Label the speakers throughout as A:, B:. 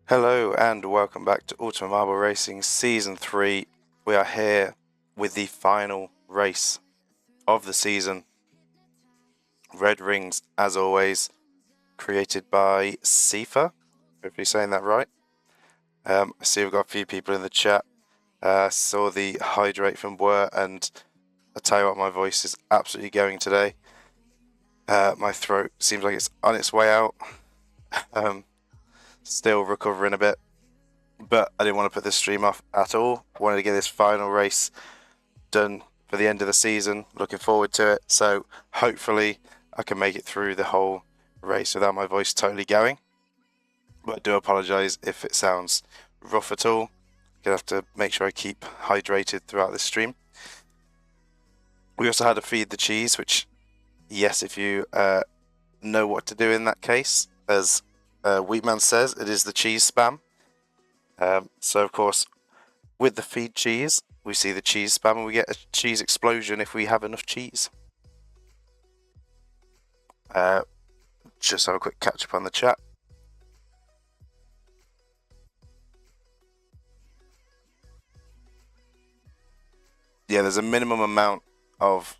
A: Hello and welcome back to Ultimate Marble Racing Season 3. We are here with the final race of the season. Red Rings, as always, created by Sifa. Hopefully saying that right. I see we've got a few people in the chat. Saw the hydrate from Boer, and I tell you what, my voice is absolutely going today. My throat seems like it's on its way out. Still recovering a bit. But I didn't want to put this stream off at all. Wanted to get this final race done for the end of the season. Looking forward to it. So hopefully I can make it through the whole race without my voice totally going. But I do apologise if it sounds rough at all. I'm going to have to make sure I keep hydrated throughout this stream. We also had to feed the cheese, which, yes, if you know what to do in that case, as Wheatman says, it is the cheese spam. So of course, with the feed cheese, we see the cheese spam and we get a cheese explosion if we have enough cheese. Just have a quick catch up on the chat. Yeah, there's a minimum amount of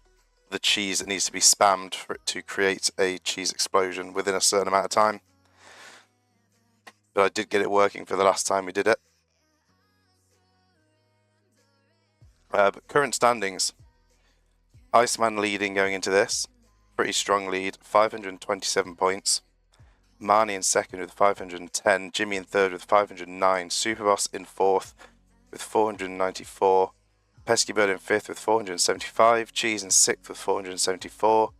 A: the cheese that needs to be spammed for it to create a cheese explosion within a certain amount of time. But I did get it working for the last time we did it. But current standings, Iceman leading going into this, pretty strong lead, 527 points. Marnie in second with 510, Jimmy in third with 509, Superboss in fourth with 494, Pesky Bird in fifth with 475, Cheese in sixth with 474,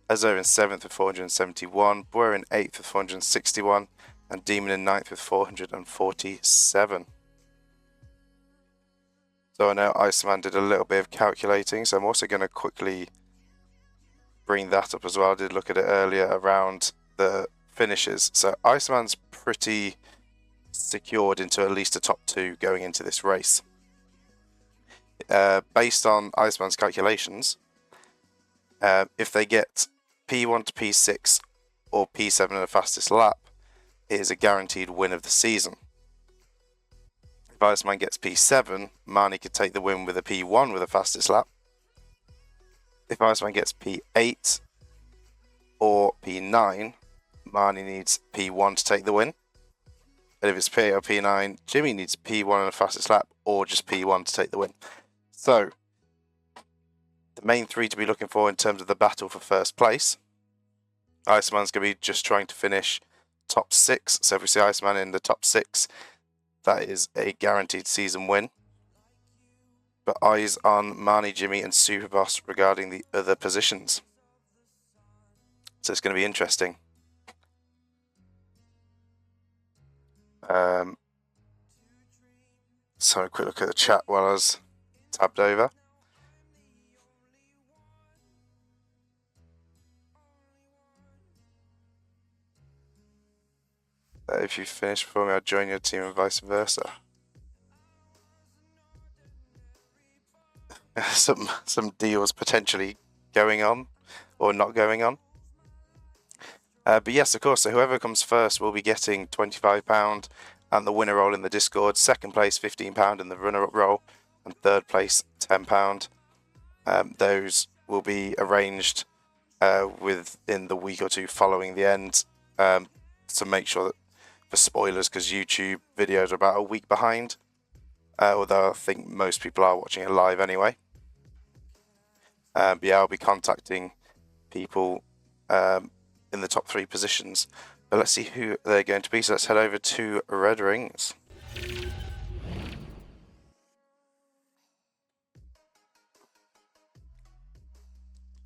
A: Ezzo in seventh with 471, Boer in eighth with 461, and Demon in ninth with 447. So I know Iceman did a little bit of calculating, so I'm also going to quickly bring that up as well. I did look at it earlier around the finishes. So Iceman's pretty secured into at least a top 2 going into this race. Based on Iceman's calculations, if they get P1 to P6 or P7 in the fastest lap, it is a guaranteed win of the season. If Iceman gets P7, Marnie could take the win with a P1 with the fastest lap. If Iceman gets P8 or P9, Marnie needs P1 to take the win. And if it's P8 or P9, Jimmy needs P1 in the fastest lap or just P1 to take the win. So, the main 3 to be looking for in terms of the battle for first place. Iceman's going to be just trying to finish top 6. So if we see Iceman in the top 6, that is a guaranteed season win. But eyes on Marnie, Jimmy and Superboss regarding the other positions. So it's going to be interesting. So a quick look at the chat while I was tabbed over. If you finish before me, I'll join your team and vice versa. some deals potentially going on or not going on. But yes, of course, so whoever comes first will be getting £25 and the winner roll in the Discord. Second place, £15 in the runner-up roll. And third place, £10. Those will be arranged within the week or 2 following the end. To make sure that, for spoilers, because YouTube videos are about a week behind. Although I think most people are watching it live anyway. But yeah, I'll be contacting people in the top 3 positions. But let's see who they're going to be. So let's head over to Red Rings.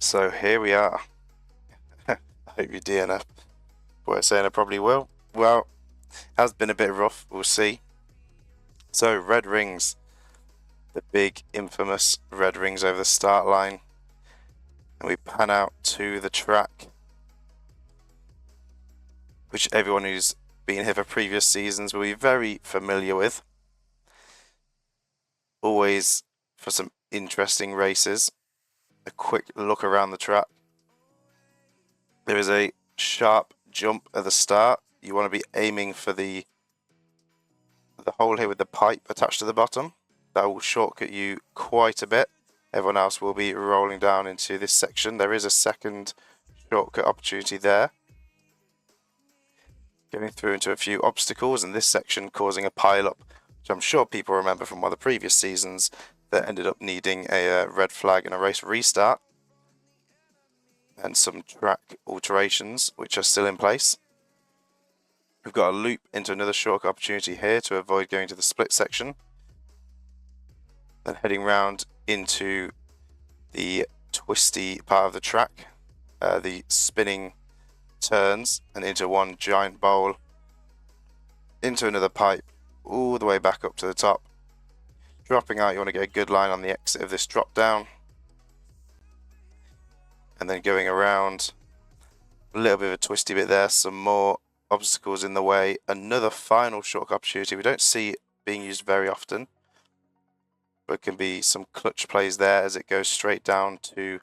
A: So here we are. I hope you DNF. What saying I probably will. Well, has been a bit rough. We'll see. So Red Rings, the big infamous Red Rings over the start line, and we pan out to the track, which everyone who's been here for previous seasons will be very familiar with. Always for some interesting races. A quick look around the track. There is a sharp jump at the start. You want to be aiming for the the hole here with the pipe attached to the bottom. That will shortcut you quite a bit. Everyone else will be rolling down into this section. There is a second shortcut opportunity there. Going through into a few obstacles in this section, causing a pile-up, which I'm sure people remember from one of the previous seasons, that ended up needing a red flag and a race restart. And some track alterations, which are still in place. We've got a loop into another shortcut opportunity here to avoid going to the split section. Then heading round into the twisty part of the track, the spinning turns, and into one giant bowl, into another pipe, all the way back up to the top. Dropping out, you want to get a good line on the exit of this drop down. And then going around, a little bit of a twisty bit there, some more obstacles in the way. Another final shortcut opportunity we don't see being used very often, but can be some clutch plays there as it goes straight down to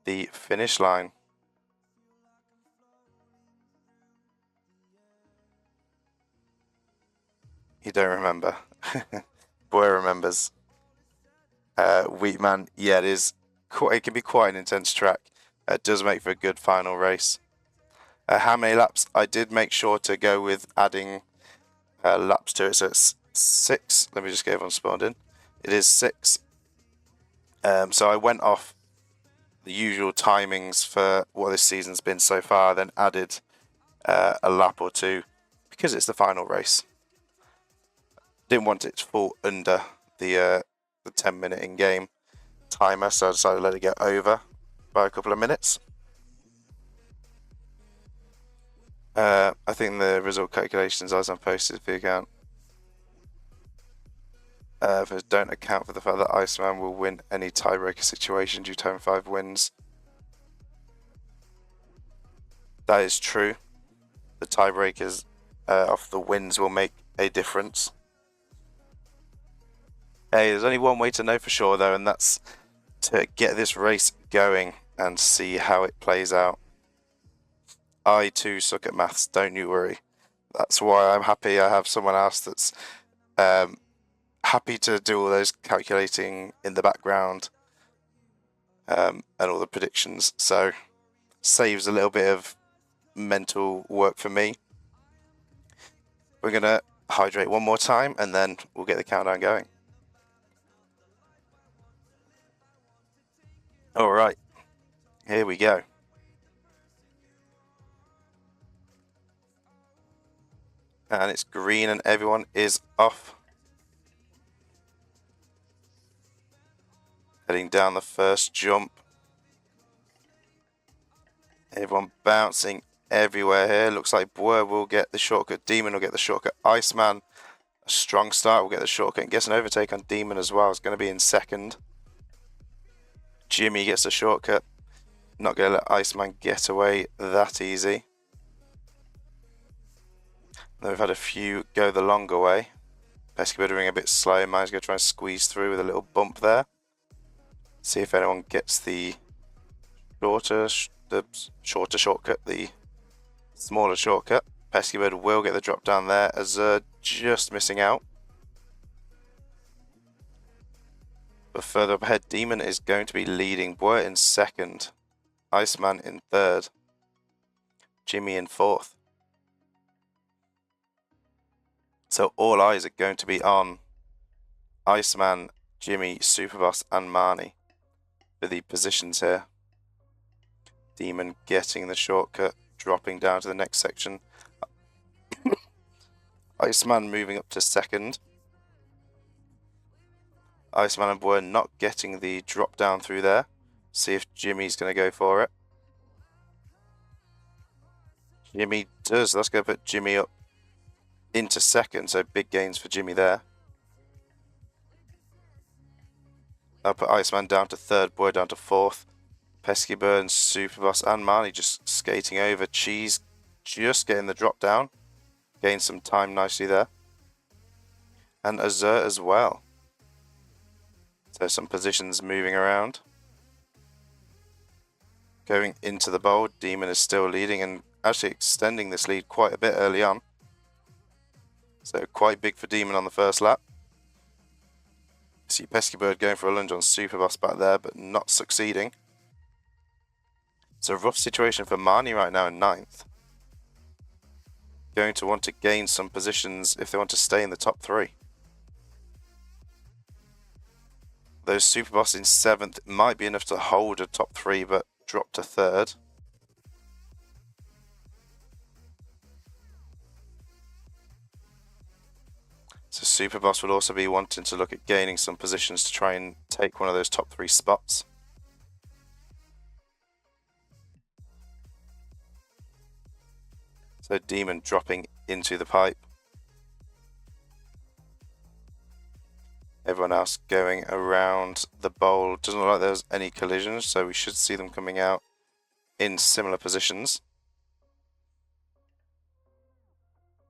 A: the finish line. You don't remember. Boy remembers. Wheatman, yeah, it can be quite an intense track. It does make for a good final race. How many laps? I did make sure to go with adding laps to it, so it's 6. Let me just get everyone spawned in. It is 6. So I went off the usual timings for what this season's been so far, then added a lap or 2 because it's the final race. Didn't want it to fall under the 10-minute in-game timer, so I decided to let it get over by a couple of minutes. I think the result calculations as I'm posted for the account don't account for the fact that Iceman will win any tiebreaker situation due to having 5 wins. That is true. The tiebreakers off the wins will make a difference. Hey, there's only one way to know for sure though, and that's to get this race going and see how it plays out. I too suck at maths, don't you worry. That's why I'm happy I have someone else that's happy to do all those calculating in the background and all the predictions, so saves a little bit of mental work for me. We're gonna hydrate one more time and then we'll get the countdown going. Alright, here we go. And it's green and everyone is off. Heading down the first jump. Everyone bouncing everywhere here. Looks like Boer will get the shortcut. Demon will get the shortcut. Iceman, a strong start, will get the shortcut. And gets an overtake on Demon as well. It's going to be in second. Jimmy gets the shortcut. Not going to let Iceman get away that easy. Then we've had a few go the longer way. Pesky Bird doing a bit slow. Mine's going to try and squeeze through with a little bump there. See if anyone gets the shorter shortcut, the smaller shortcut. Pesky Bird will get the drop down there as just missing out. But further up ahead, Demon is going to be leading. Boer in second. Iceman in third. Jimmy in fourth. So all eyes are going to be on Iceman, Jimmy, Superboss and Marnie for the positions here. Demon getting the shortcut, dropping down to the next section. Iceman moving up to second. Iceman and Boer not getting the drop down through there. See if Jimmy's going to go for it. Jimmy does. That's going to put Jimmy up into second, so big gains for Jimmy there. I'll put Iceman down to third, Boer down to fourth. Pesky Bird, Superboss and Marnie just skating over. Cheese just getting the drop down. Gained some time nicely there. And Azur as well. So some positions moving around. Going into the bowl, Demon is still leading and actually extending this lead quite a bit early on. So quite big for Demon on the first lap. See Pesky Bird going for a lunge on Superboss back there, but not succeeding. It's a rough situation for Marnie right now in 9th. Going to want to gain some positions if they want to stay in the top 3. Those Superboss in 7th might be enough to hold a top 3, but drop to 3rd. So Superboss would also be wanting to look at gaining some positions to try and take one of those top 3 spots. So Demon dropping into the pipe. Everyone else going around the bowl. Doesn't look like there's any collisions, so we should see them coming out in similar positions.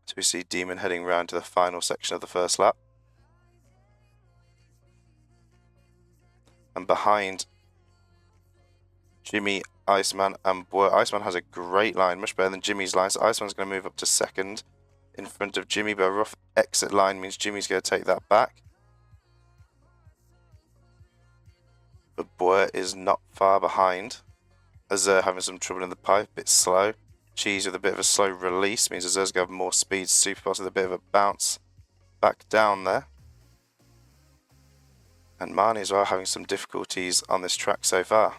A: So we see Demon heading round to the final section of the first lap. And behind Jimmy, Iceman and Boer. Iceman has a great line, much better than Jimmy's line. So Iceman's going to move up to 2nd in front of Jimmy, but a rough exit line means Jimmy's going to take that back. But Boer is not far behind. Azur having some trouble in the pipe, a bit slow. Cheese with a bit of a slow release means Azur's going to have more speed. Superboss with a bit of a bounce back down there. And Marnie as well having some difficulties on this track so far.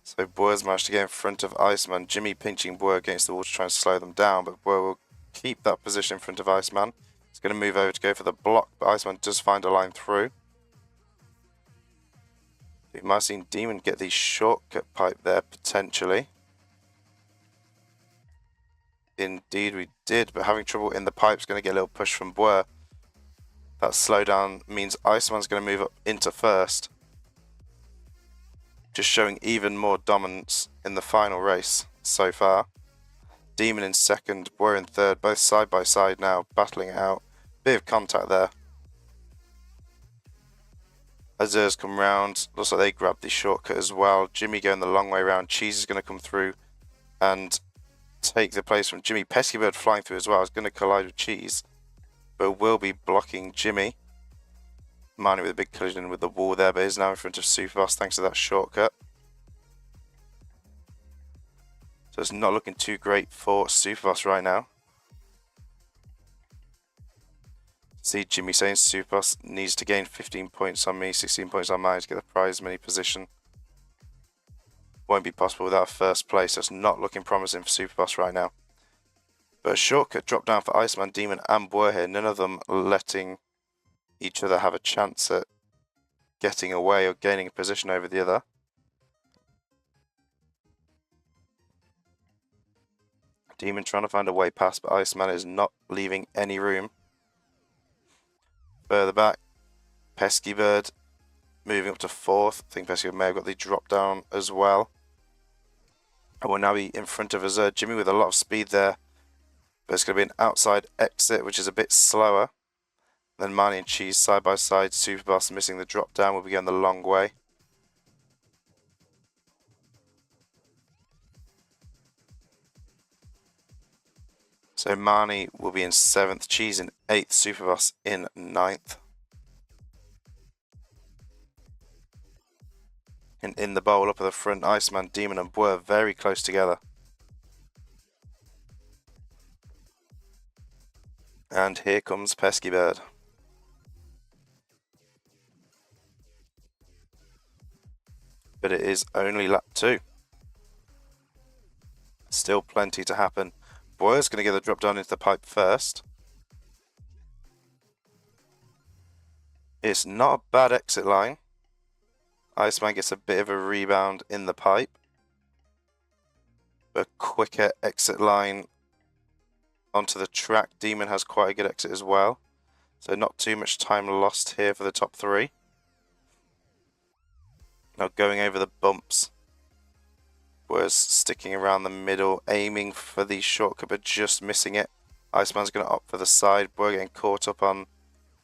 A: So Boer's managed to get in front of Iceman. Jimmy pinching Boer against the wall to try and slow them down, but Boer will keep that position in front of Iceman. He's going to move over to go for the block, but Iceman does find a line through. We might have seen Demon get the shortcut pipe there, potentially. Indeed we did, but having trouble in the pipe is going to get a little push from Boer. That slowdown means Iceman's going to move up into 1st. Just showing even more dominance in the final race so far. Demon in 2nd, Boer in 3rd, both side by side now, battling it out. Bit of contact there. Azur's come round, looks like they grabbed the shortcut as well. Jimmy going the long way around. Cheese is going to come through and take the place from Jimmy. Pesky Bird flying through as well. Is going to collide with Cheese, but will be blocking Jimmy. Marnie with a big collision with the wall there, but is now in front of Superboss thanks to that shortcut. So it's not looking too great for Superboss right now. See Jimmy saying Superboss needs to gain 15 points on me, 16 points on mine to get the prize money position. Won't be possible without 1st place, so it's not looking promising for Superboss right now. But a shortcut drop down for Iceman, Demon and Boer here, none of them letting each other have a chance at getting away or gaining a position over the other. Demon trying to find a way past, but Iceman is not leaving any room. Further back, Pesky Bird moving up to 4th. I think Pesky Bird may have got the drop down as well. And will now be in front of Azur. Jimmy with a lot of speed there. But it's going to be an outside exit, which is a bit slower. Then Marnie and Cheese side by side. Superboss missing the drop down, will be going the long way. So Marnie will be in 7th, Cheese in 8th, Superboss in 9th. And in the bowl up at the front, Iceman, Demon and Boer very close together. And here comes Pesky Bird. But it is only lap 2. Still plenty to happen. Boer's going to get the drop down into the pipe first. It's not a bad exit line. Iceman gets a bit of a rebound in the pipe. A quicker exit line onto the track. Demon has quite a good exit as well. So not too much time lost here for the top 3. Now going over the bumps. Was sticking around the middle, aiming for the shortcut, but just missing it. Iceman's going to opt for the side. Boer getting caught up on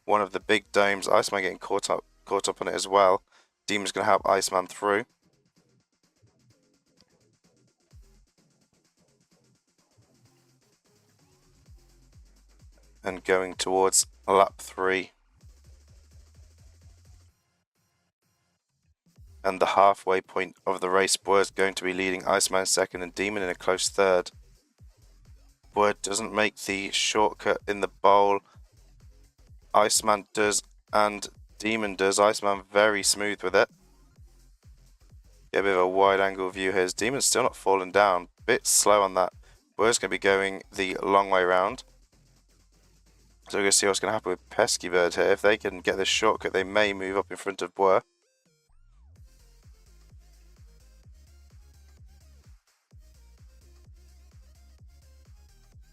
A: one of the big domes. Iceman getting caught up on it as well. Demon's going to help Iceman through. and going towards lap 3. And the halfway point of the race, Boer's going to be leading Iceman second and Demon in a close third. Boer doesn't make the shortcut in the bowl. Iceman does and Demon does. Iceman very smooth with it. Get a bit of a wide angle view here. Demon's still not falling down. Bit slow on that. Boer's going to be going the long way round. So we're going to see what's going to happen with Pesky Bird here. If they can get this shortcut, they may move up in front of Boer.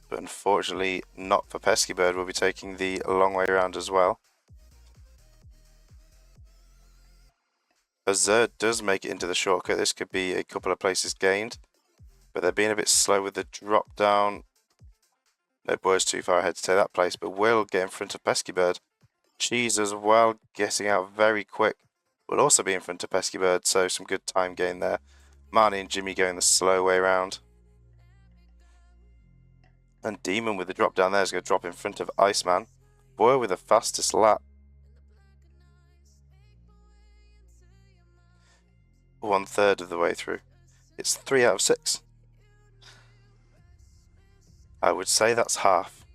A: But unfortunately, not for Pesky Bird. We'll be taking the long way around as well. Azure does make it into the shortcut. This could be a couple of places gained. But they're being a bit slow with the drop down. No, Boer's too far ahead to take that place, but will get in front of Pesky Bird. Cheese as well, getting out very quick. Will also be in front of Pesky Bird, so some good time gain there. Marnie and Jimmy going the slow way around. And Demon with the drop down there is going to drop in front of Iceman. Boer with the fastest lap. 1/3 of the way through. It's 3 out of 6. I would say that's half.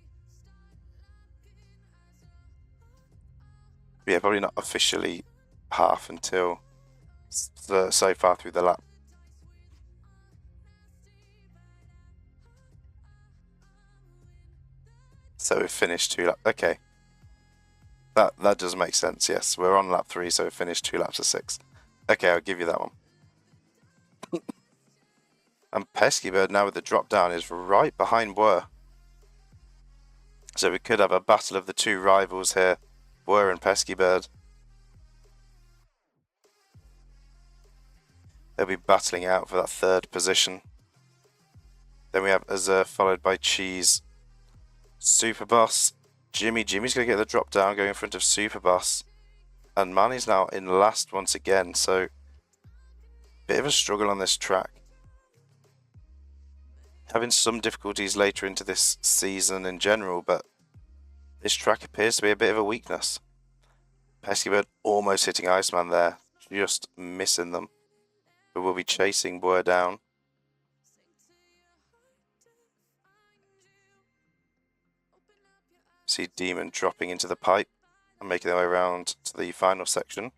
A: Yeah, probably not officially half until so far through the lap. So we've finished 2 laps. Okay. That does make sense, yes. We're on lap 3, so we've finished 2 laps of 6. Okay, I'll give you that one. And Pesky Bird now with the drop down is right behind Boer. So we could have a battle of the 2 rivals here, Boer and Pesky Bird. They'll be battling out for that 3rd position. Then we have Azure followed by Cheese. Super Boss, Jimmy's going to get the drop down, going in front of Super Boss. And Manny's now in last once again, so bit of a struggle on this track. Having some difficulties later into this season in general, but this track appears to be a bit of a weakness. Pesky Bird almost hitting Iceman there, just missing them. But we'll be chasing Boer down. See Demon dropping into the pipe and making their way around to the final section.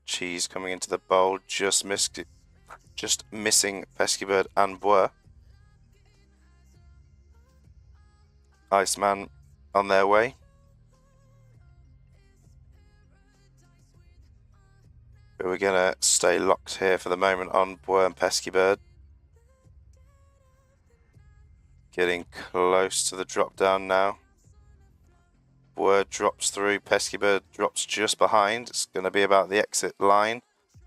A: Cheese coming into the bowl, just missing Pesky Bird and Boer. Iceman on their way. But we're going to stay locked here for the moment on Boer and Pesky Bird. Getting close to the drop down now. Boer drops through, Pesky Bird drops just behind. It's going to be about the exit line.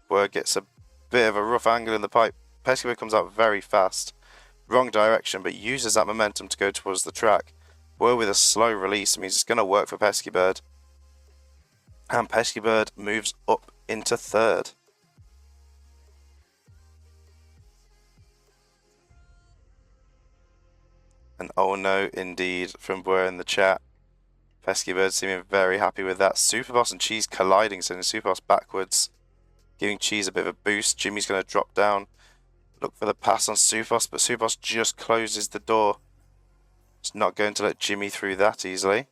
A: Boer gets a bit of a rough angle in the pipe. Pesky Bird comes out very fast. Wrong direction, but uses that momentum to go towards the track. Boer with a slow release means it's going to work for Pesky Bird. And Pesky Bird moves up into 3rd. And oh no, indeed, from Boer in the chat. Pesky Bird seeming very happy with that. Superboss and Cheese colliding, sending Superboss backwards. Giving Cheese a bit of a boost. Jimmy's going to drop down. Look for the pass on Superboss, but Superboss just closes the door. It's not going to let Jimmy through that easily.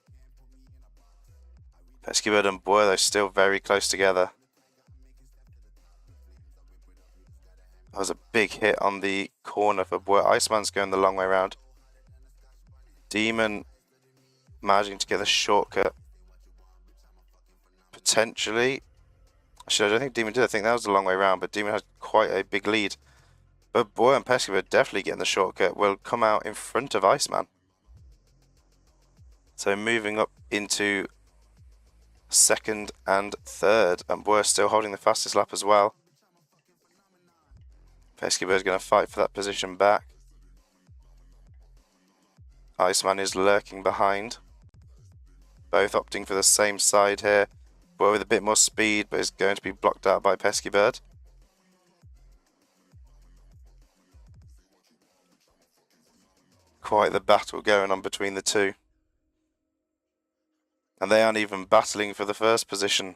A: Pesky Bird and Boer, though, still very close together. That was a big hit on the corner for Boer. Iceman's going the long way around. Demon managing to get the shortcut. Potentially. Actually, I don't think Demon did. I think that was the long way around, but Demon has quite a big lead. But Boer and Pesky Bird definitely getting the shortcut. Will come out in front of Iceman. So moving up into 2nd and 3rd. And Boer still holding the fastest lap as well. Pesky Bird's going to fight for that position back. Iceman is lurking behind. Both opting for the same side here. Boer with a bit more speed, but is going to be blocked out by Pesky Bird. Quite the battle going on between the 2. And they aren't even battling for the first position.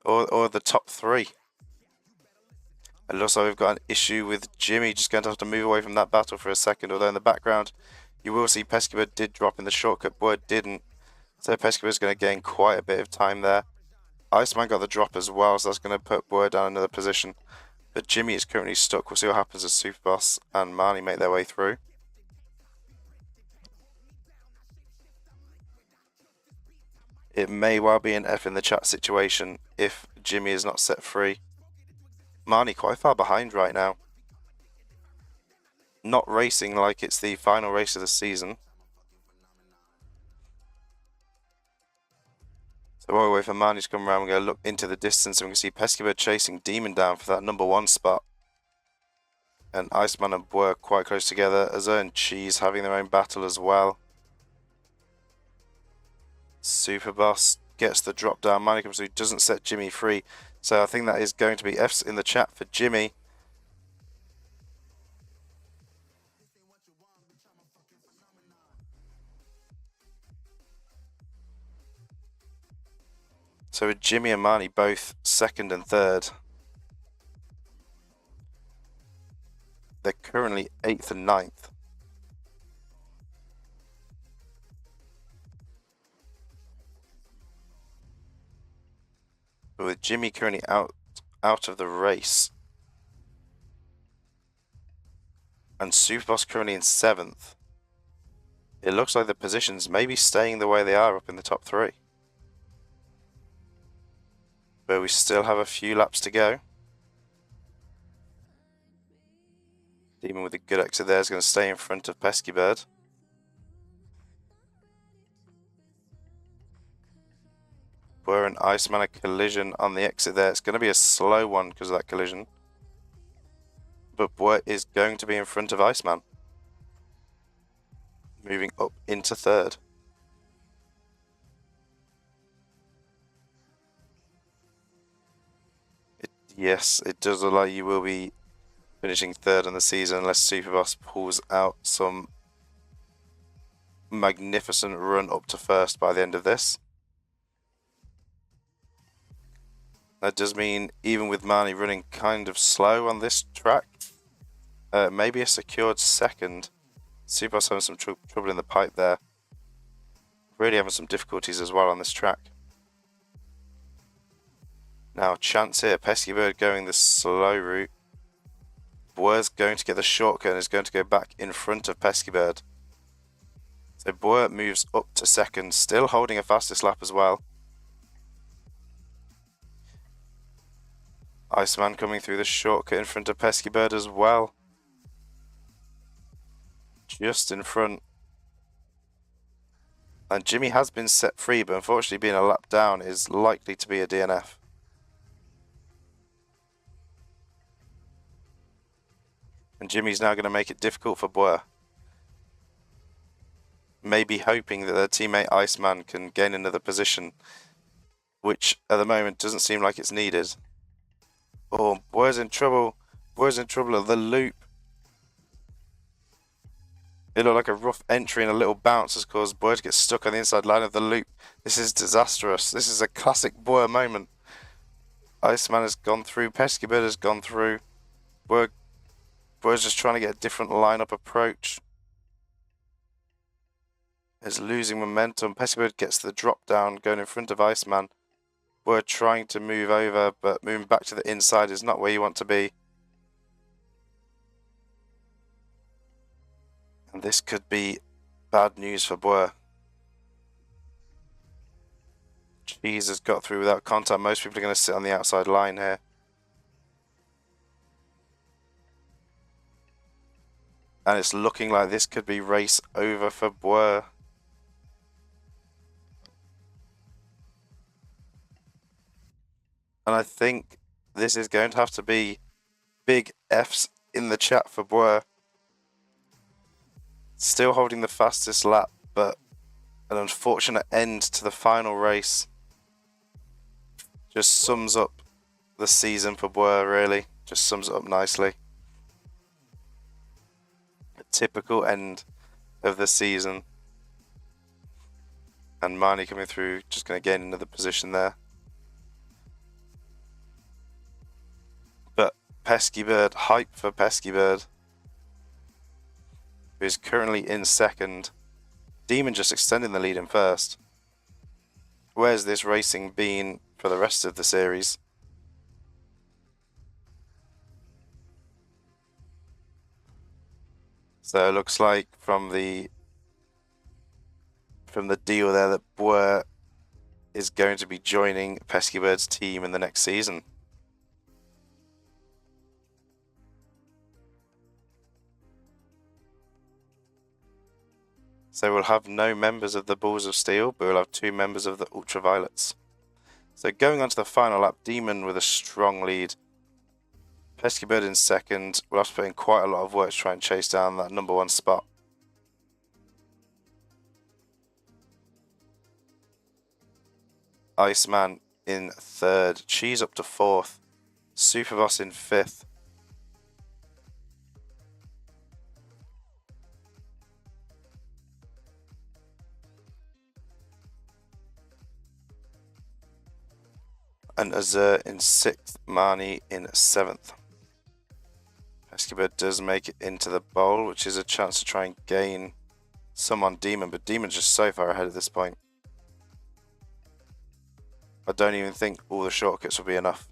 A: Or the top 3. And also we've got an issue with Jimmy just going to have to move away from that battle for a second. Although in the background, you will see Peskibird did drop in the shortcut, Boyd didn't. So Peskibird's going to gain quite a bit of time there. Iceman got the drop as well, so that's going to put Boyd down another position. But Jimmy is currently stuck. We'll see what happens as Superboss and Marnie make their way through. It may well be an F in the chat situation if Jimmy is not set free. Marnie quite far behind right now. Not racing like it's the final race of the season. So while we wait for Marnie to come around, we're going to look into the distance and we can see Peskibird chasing Demon down for that number 1 spot. And Iceman and Boer quite close together. Azur and Cheese having their own battle as well. Superboss gets the drop down. Marnie comes through, doesn't set Jimmy free. So I think that is going to be F's in the chat for Jimmy. So with Jimmy and Marnie both 2nd and 3rd. They're currently 8th and 9th. But with Jimmy currently out of the race. And Superboss currently in 7th. It looks like the positions may be staying the way they are up in the top 3. But we still have a few laps to go. Demon with a good exit there is going to stay in front of Peskibird. Boer and Iceman a collision on the exit there. It's going to be a slow one because of that collision. But Boer is going to be in front of Iceman. Moving up into 3rd. Yes, it does look like you will be finishing 3rd in the season unless Superboss pulls out some magnificent run up to 1st by the end of this. That does mean even with Marnie running kind of slow on this track, maybe a secured 2nd. Superboss having some trouble in the pipe there. Really having some difficulties as well on this track. Now, chance here. Peskibird going the slow route. Boer's going to get the shortcut and is going to go back in front of Peskibird. So Boer moves up to 2nd, still holding a fastest lap as well. Iceman coming through the shortcut in front of Peskibird as well. Just in front. And Jimmy has been set free, but unfortunately being a lap down is likely to be a DNF. And Jimmy's now going to make it difficult for Boer. Maybe hoping that their teammate Iceman can gain another position, which at the moment doesn't seem like it's needed. Oh, Boer's in trouble. Boer's in trouble at the loop. It looked like a rough entry and a little bounce has caused Boer to get stuck on the inside line of the loop. This is disastrous. This is a classic Boer moment. Iceman has gone through. Peskibird has gone through. Boer's just trying to get a different lineup approach. Is losing momentum. Peskibird gets the drop down going in front of Iceman. Boer trying to move over, but moving back to the inside is not where you want to be. And this could be bad news for Boer. Cheese has got through without contact. Most people are going to sit on the outside line here. And it's looking like this could be race over for Boer. And I think this is going to have to be big F's in the chat for Boer. Still holding the fastest lap, but an unfortunate end to the final race. Just sums up the season for Boer, really. Just sums it up nicely. A typical end of the season. And Marnie coming through, just going to gain another position there. But Pesky Bird, hype for Pesky Bird, who is currently in second. Demon just extending the lead in first. Where's this racing been for the rest of the series? So it looks like from the deal there that Boer is going to be joining Pesky Bird's team in the next season. So we'll have no members of the Balls of Steel, but we'll have 2 members of the Ultraviolets. So going on to the final lap, Demon with a strong lead. Pesky Bird in second. We'll have to put in quite a lot of work to try and chase down that number 1 spot. Iceman in third. Cheese up to 4th. Superboss in 5th. And Azur in 6th, Marnie in 7th. Pesky Bird does make it into the bowl, which is a chance to try and gain some on Demon, but Demon's just so far ahead at this point. I don't even think all the shortcuts will be enough.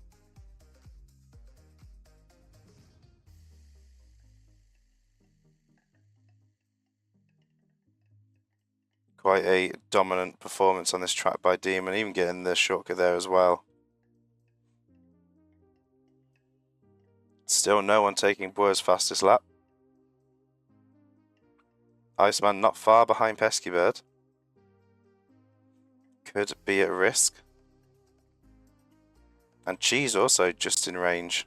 A: Quite a dominant performance on this track by Demon, even getting the shortcut there as well. Still no one taking Boer's fastest lap. Iceman not far behind Pesky Bird. Could be at risk. And Cheese also just in range.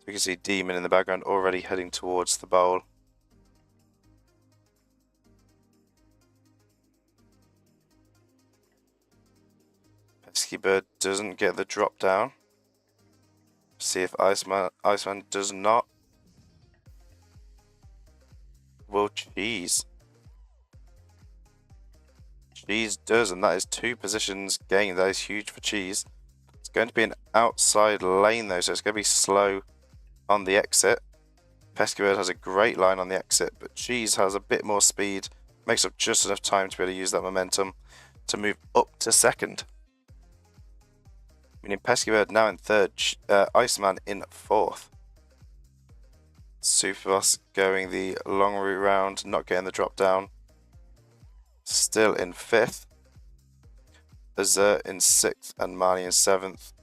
A: We can see Demon in the background already heading towards the bowl. Pesky Bird doesn't get the drop down. See if Iceman does not. Will Cheese? Cheese does, and that is 2 positions gained. That is huge for Cheese. It's going to be an outside lane though, so it's going to be slow on the exit. Pesky Bird has a great line on the exit, but Cheese has a bit more speed, makes up just enough time to be able to use that momentum to move up to second. Meaning Pesky Bird now in third, Iceman in 4th. Superboss going the long route round, not getting the drop down. Still in 5th. Azur in 6th and Marnie in 7th.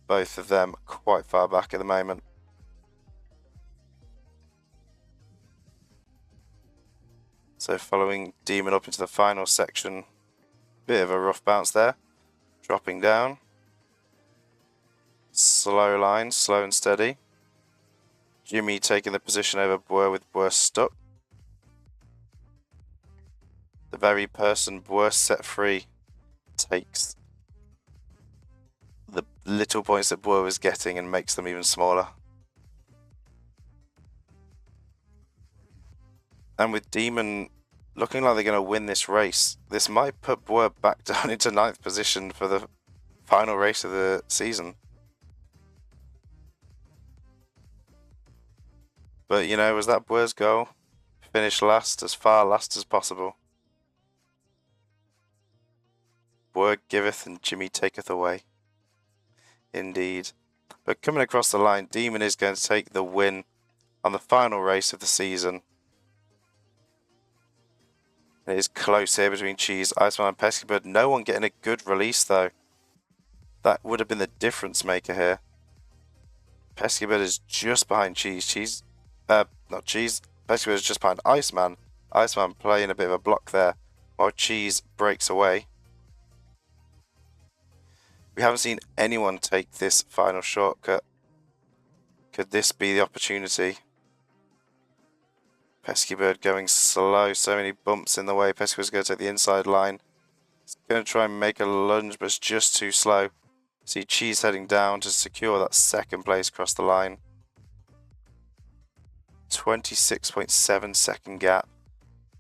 A: Both of them quite far back at the moment. So following Demon up into the final section, bit of a rough bounce there. Dropping down. Slow line, slow and steady. Jimmy taking the position over Boer with Boer stuck. The very person Boer set free takes the little points that Boer was getting and makes them even smaller. And with Demon looking like they're going to win this race, this might put Boer back down into 9th position for the final race of the season. But, you know, was that Boer's goal? Finish last, as far last as possible. Boer giveth and Jimmy taketh away. Indeed. But coming across the line, Demon is going to take the win on the final race of the season. It is close here between Cheese, Iceman and Pesky Bird. No one getting a good release though. That would have been the difference maker here. Pesky Bird is just behind Cheese. Not Cheese. Pesky Bird is just behind Iceman. Iceman playing a bit of a block there while Cheese breaks away. We haven't seen anyone take this final shortcut. Could this be the opportunity? Pesky Bird going slow, so many bumps in the way. Pesky Bird's going to take the inside line. It's going to try and make a lunge, but it's just too slow. See Cheese heading down to secure that second place across the line. 26.7 second gap.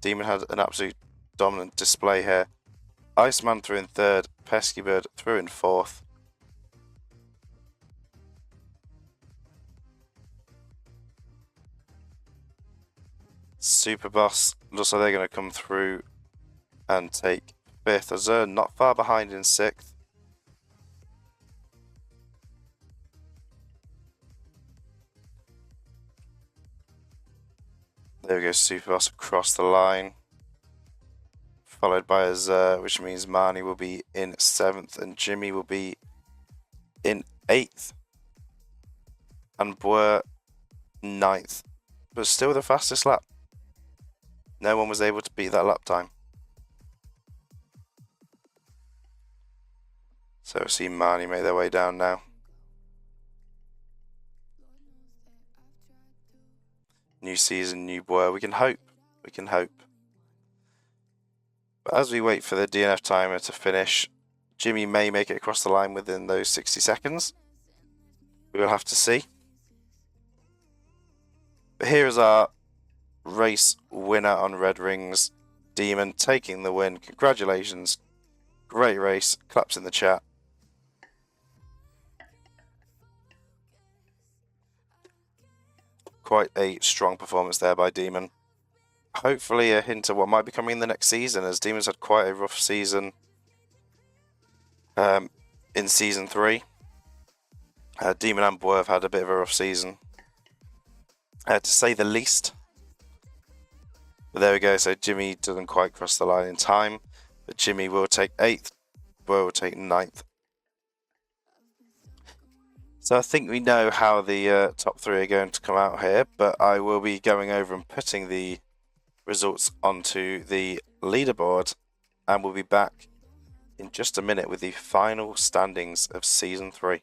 A: Demon had an absolute dominant display here. Iceman through in third, Pesky Bird through in fourth. Super Boss looks like they're going to come through and take fifth. Azure not far behind in sixth. There we go, Super Boss across the line. Followed by Azure, which means Marnie will be in 7th and Jimmy will be in 8th. And Boer 9th. But still the fastest lap. No one was able to beat that lap time. So we'll see Marnie make their way down now. New season, new Boer. We can hope. We can hope. But as we wait for the DNF timer to finish, Jimmy may make it across the line within those 60 seconds. We will have to see. But here is our race winner on Red Rings. Demon taking the win. Congratulations. Great race. Claps in the chat. Quite a strong performance there by Demon. Hopefully a hint of what might be coming in the next season, as Demon's had quite a rough season in Season 3. Demon and Boer have had a bit of a rough season, to say the least. But there we go, so Jimmy doesn't quite cross the line in time, but Jimmy will take 8th, Boer will take 9th. So I think we know how the top 3 are going to come out here, but I will be going over and putting the results onto the leaderboard, and we'll be back in just a minute with the final standings of Season 3.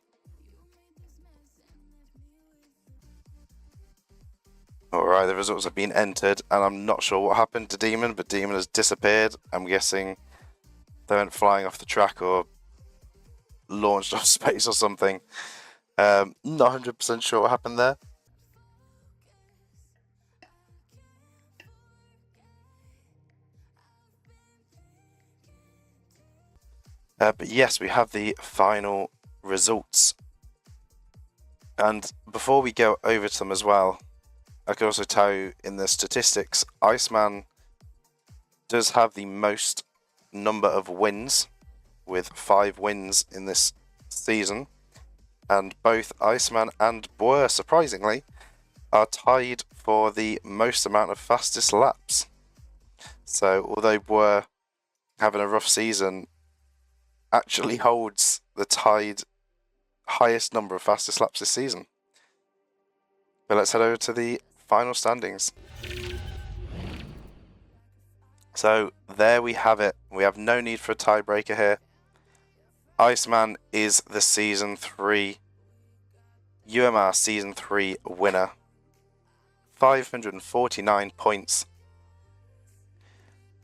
A: Alright, the results have been entered, and I'm not sure what happened to Demon, but Demon has disappeared. I'm guessing they went flying off the track or launched off space or something. Not 100% sure what happened there. But yes, we have the final results. And before we go over to them as well, I could also tell you in the statistics, Iceman does have the most number of wins, with 5 wins in this season. And both Iceman and Boer, surprisingly, are tied for the most amount of fastest laps. So although Boer having a rough season actually holds the tied highest number of fastest laps this season. But let's head over to the final standings. So there we have it. We have no need for a tiebreaker here. Iceman is the Season 3 UMR Season 3 winner. 549 points.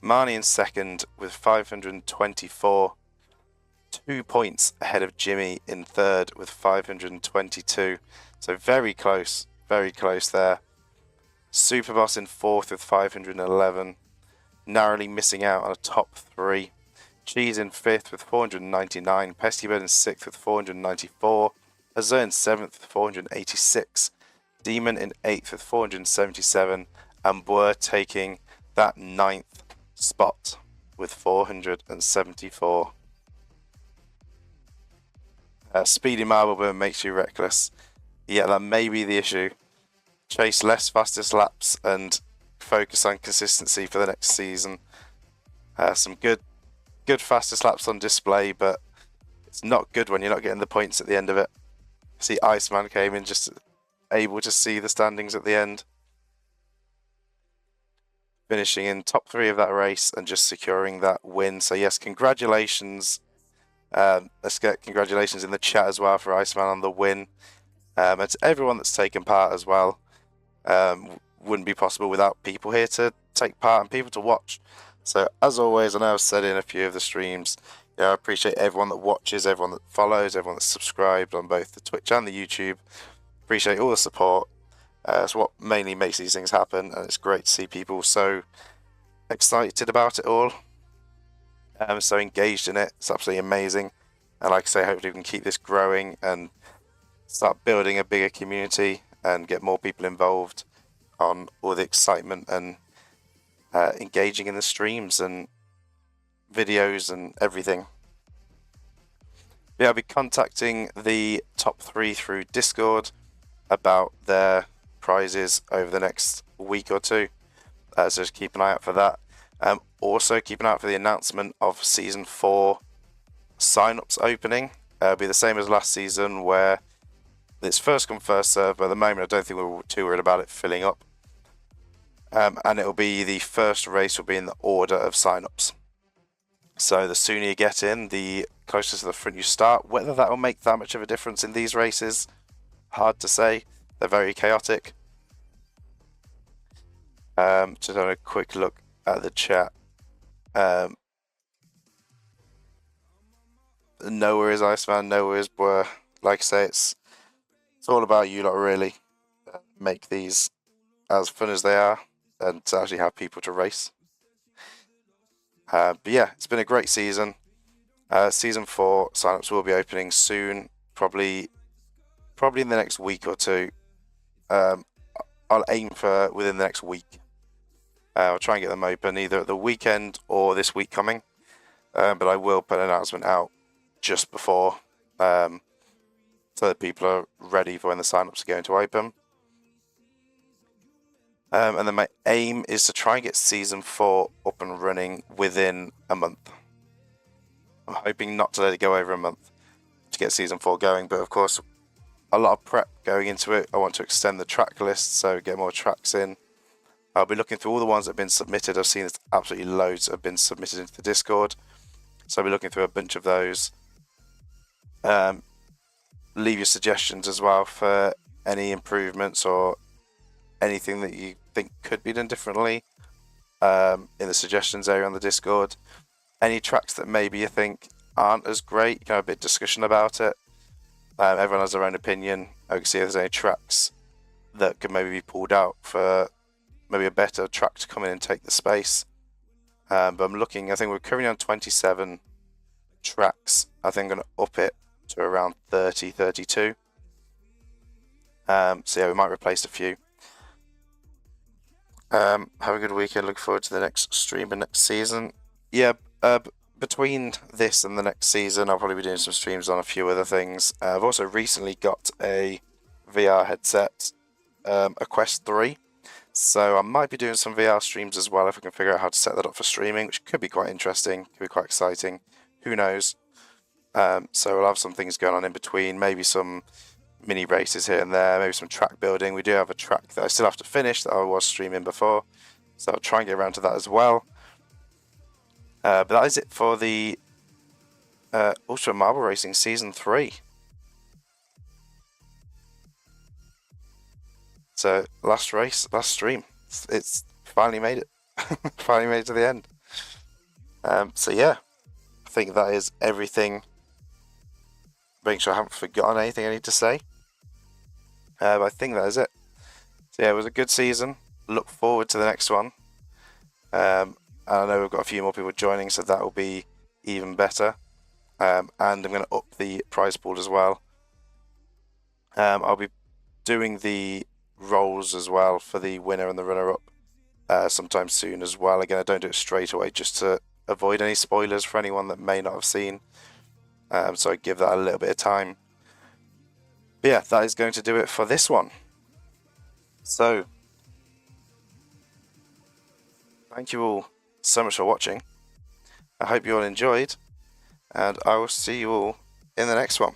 A: Marnie in second with 524. 2 points ahead of Jimmy in third with 522. So very close there. Superboss in fourth with 511. Narrowly missing out on a top 3. Cheese in fifth with 499. Pesky Bird in sixth with 494. Azure in seventh with 486. Demon in eighth with 477. And Boer taking that 9th spot with 474. Speedy Marble Burn makes you reckless. Yeah, that may be the issue. Chase less fastest laps and focus on consistency for the next season. Some good fastest laps on display, but it's not good when you're not getting the points at the end of it. See, Iceman came in just able to see the standings at the end. Finishing in top 3 of that race and just securing that win. So yes, congratulations. Let's get congratulations in the chat as well for Iceman on the win. And to everyone that's taken part as well. Wouldn't be possible without people here to take part and people to watch. So as always, I know I've said in a few of the streams, I appreciate everyone that watches, everyone that follows, everyone that's subscribed on both the Twitch and the YouTube. Appreciate all the support. It's what mainly makes these things happen, and it's great to see people so excited about it all, so engaged in it. It's absolutely amazing, and like I say, hopefully we can keep this growing and start building a bigger community and get more people involved on all the excitement and engaging in the streams and videos and everything. Yeah, I'll be contacting the top 3 through Discord about their prizes over the next week or two, so just keep an eye out for that. Also keep an eye out for the announcement of Season 4 sign-ups opening. It'll be the same as last season, where it's first come first serve, but at the moment I don't think we're too worried about it filling up. And it'll be the first race will be in the order of sign-ups. So the sooner you get in, the closer to the front you start. Whether that will make that much of a difference in these races, hard to say. They're very chaotic. Just having a quick look at the chat. No worries, Iceman. No worries, boy. Like I say, it's all about you lot, really. Make these as fun as they are, and to actually have people to race. But yeah, it's been a great season. Season 4 signups will be opening soon, probably in the next week or two. I'll aim for within the next week. I'll try and get them open either at the weekend or this week coming. But I will put an announcement out just before, so that people are ready for when the signups are going to open. And then my aim is to try and get Season 4 up and running within a month. I'm hoping not to let it go over a month to get Season 4 going, but of course, a lot of prep going into it. I want to extend the track list, so get more tracks in. I'll be looking through all the ones that have been submitted. I've seen there's absolutely loads that have been submitted into the Discord, so I'll be looking through a bunch of those. Leave your suggestions as well for any improvements or anything that you think could be done differently in the suggestions area on the Discord. Any tracks that maybe you think aren't as great, you can have a bit of discussion about it. Everyone has their own opinion. I can see if there's any tracks that could maybe be pulled out for maybe a better track to come in and take the space. But I'm looking, I think we're currently on 27 tracks. I think I'm going to up it to around 30, 32. So yeah, we might replace a few. Have a good weekend. Look forward to the next stream and next season. Yeah, between this and the next season, I'll probably be doing some streams on a few other things. I've also recently got a VR headset, a Quest 3. So I might be doing some VR streams as well if I can figure out how to set that up for streaming, which could be quite interesting, could be quite exciting. Who knows? So we'll have some things going on in between, maybe some mini races here and there, maybe some track building. We do have a track that I still have to finish that I was streaming before, so I'll try and get around to that as well. But that is it for the Ultra Marble Racing Season 3. So last race, last stream. It's finally made it. Finally made it to the end. So yeah, I think that is everything. Making sure I haven't forgotten anything I need to say. But I think that is it. So yeah, it was a good season. Look forward to the next one. And I know we've got a few more people joining, so that will be even better. And I'm going to up the prize pool as well. I'll be doing the roles as well for the winner and the runner-up sometime soon as well. Again, I don't do it straight away just to avoid any spoilers for anyone that may not have seen. So I give that a little bit of time. But yeah, that is going to do it for this one. So, thank you all so much for watching. I hope you all enjoyed, and I will see you all in the next one.